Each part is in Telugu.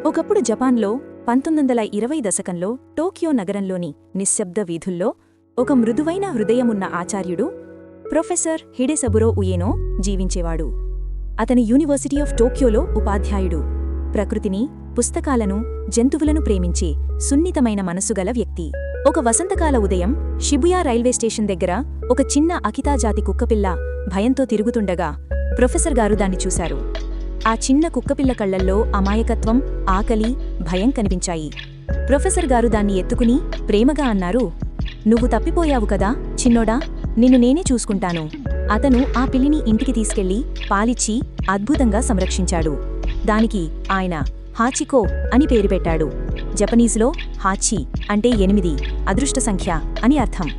ఒకప్పుడు జపాన్లో 1920 దశకంలో టోక్యో నగరంలోని నిశ్శబ్ద వీధుల్లో ఒక మృదువైన హృదయమున్న ఆచార్యుడు ప్రొఫెసర్ హిడెసబురో ఉయేనో జీవించేవాడు. అతని యూనివర్సిటీ ఆఫ్ టోక్యోలో ఉపాధ్యాయుడు. ప్రకృతిని, పుస్తకాలను, జంతువులను ప్రేమించే సున్నితమైన మనసుగల వ్యక్తి. ఒక వసంతకాల ఉదయం షిబుయా రైల్వే స్టేషన్ దగ్గర ఒక చిన్న అకితా జాతి కుక్కపిల్ల భయంతో తిరుగుతుండగా ప్రొఫెసర్ గారు దాన్ని చూశారు. ఆ చిన్న కుక్కపిల్ల కళ్లల్లో అమాయకత్వం, ఆకలి, భయం కనిపించాయి. ప్రొఫెసర్ గారు దాన్ని ఎత్తుకుని ప్రేమగా అన్నారు, "నువ్వు తప్పిపోయావు కదా చిన్నోడా, నిన్ను నేనే చూసుకుంటాను." అతను ఆ పిల్లిని ఇంటికి తీసుకెళ్లి పాలిచ్చి అద్భుతంగా సంరక్షించాడు. దానికి ఆయన హాచికో అని పేరు పెట్టాడు. జపనీసులో హాచి అంటే 8, అదృష్ట సంఖ్య అని అర్థం.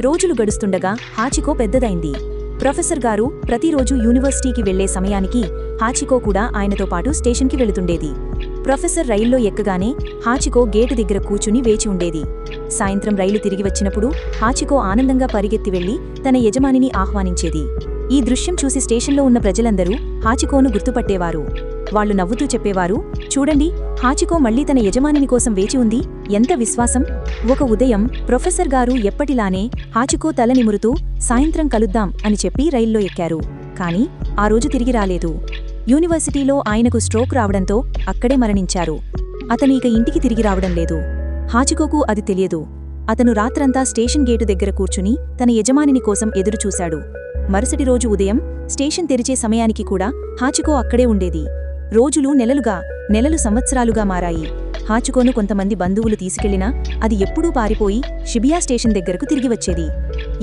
రోజులు గడుస్తుండగా హాచికో పెద్దదైంది. ప్రొఫెసర్ గారు ప్రతిరోజు యూనివర్సిటీకి వెళ్లే సమయానికి హాచికో కూడా ఆయనతో పాటు స్టేషన్కి వెళుతుండేది. ప్రొఫెసర్ రైల్లో ఎక్కగానే హాచికో గేటు దగ్గర కూచుని వేచి ఉండేది. సాయంత్రం రైలు తిరిగి వచ్చినప్పుడు హాచికో ఆనందంగా పరిగెత్తి వెళ్లి తన యజమానిని ఆహ్వానించేది. ఈ దృశ్యం చూసి స్టేషన్లో ఉన్న ప్రజలందరూ హాచికోను గుర్తుపట్టేవారు. వాళ్లు నవ్వుతూ చెప్పేవారు, "చూడండి, హాచికో మళ్లీ తన యజమానిని కోసం వేచి ఉంది, ఎంత విశ్వాసం." ఒక ఉదయం ప్రొఫెసర్ గారు ఎప్పటిలానే హాచికో తల నిమురుతూ "సాయంత్రం కలుద్దాం" అని చెప్పి రైల్లో ఎక్కారు. కాని ఆ రోజు తిరిగి రాలేదు. యూనివర్సిటీలో ఆయనకు స్ట్రోక్ రావడంతో అక్కడే మరణించారు. అతను ఇక ఇంటికి తిరిగి రావడం లేదు. హాచికోకు అది తెలియదు. అతను రాత్రంతా స్టేషన్ గేటు దగ్గర కూర్చుని తన యజమానిని కోసం ఎదురుచూశాడు. మరుసటి రోజు ఉదయం స్టేషన్ తెరిచే సమయానికి కూడా హాచికో అక్కడే ఉండేది. రోజులు నెలలు సంవత్సరాలుగా మారాయి. హాచికోను కొంతమంది బంధువులు తీసుకెళ్లినా అది ఎప్పుడూ పారిపోయి షిబుయా స్టేషన్ దగ్గరకు తిరిగి వచ్చేది.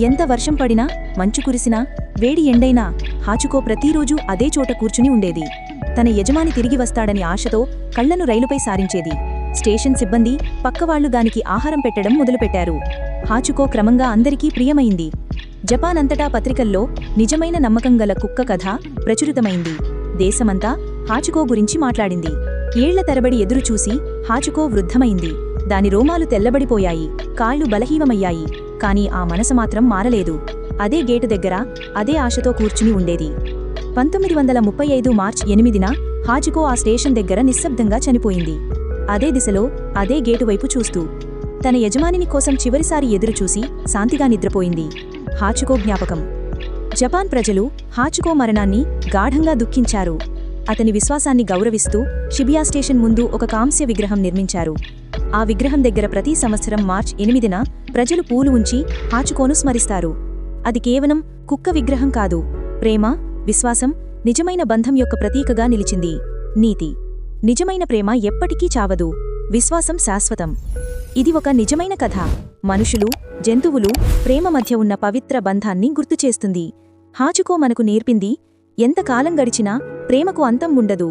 ఎంత వర్షం పడినా, మంచు కురిసినా, వేడి ఎండైనా హాచికో ప్రతిరోజూ అదే చోట కూర్చుని ఉండేది. తన యజమాని తిరిగి వస్తాడని ఆశతో కళ్లను రైలుపై సారించేది. స్టేషన్ సిబ్బంది, పక్కవాళ్లు దానికి ఆహారం పెట్టడం మొదలుపెట్టారు. హాచికో క్రమంగా అందరికీ ప్రియమైంది. జపాన్ అంతటా పత్రికల్లో నిజమైన నమ్మకం గల కుక్క కథ ప్రచురితమైంది. దేశమంతా హాచికో గురించి మాట్లాడింది. ఏళ్ల తరబడి ఎదురుచూసి హాచికో వృద్ధమైంది. దాని రోమాలు తెల్లబడిపోయాయి, కాళ్లు బలహీనమయ్యాయి. కాని ఆ మనసు మాత్రం మారలేదు. అదే గేటు దగ్గర అదే ఆశతో కూర్చుని ఉండేది. 1935 మార్చి 8న హాచికో ఆ స్టేషన్ దగ్గర నిశ్శబ్దంగా చనిపోయింది. అదే దిశలో అదే గేటు వైపు చూస్తూ తన యజమానిని కోసం చివరిసారి ఎదురుచూసి శాంతిగా నిద్రపోయింది. హాచికో జ్ఞాపకం. జపాన్ ప్రజలు హాచికో మరణాన్ని గాఢంగా దుఃఖించారు. అతని విశ్వాసాన్ని గౌరవిస్తూ షిబుయా స్టేషన్ ముందు ఒక కాంస్య విగ్రహం నిర్మించారు. ఆ విగ్రహం దగ్గర ప్రతి సంవత్సరం మార్చి 8న ప్రజలు పూలు ఉంచి హాచికోను స్మరిస్తారు. అది కేవలం కుక్క విగ్రహం కాదు, ప్రేమ, విశ్వాసం, నిజమైన బంధం యొక్క ప్రతీకగా నిలిచింది. నీతి: నిజమైన ప్రేమ ఎప్పటికీ చావదు, విశ్వాసం శాశ్వతం. ఇది ఒక నిజమైన కథ. మనుషులు, జంతువులు, ప్రేమ మధ్య ఉన్న పవిత్ర బంధాన్ని గుర్తుచేస్తుంది. హాచికో మనకు నేర్పింది, ఎంతకాలం గడిచినా ప్రేమకు అంతం ఉండదు.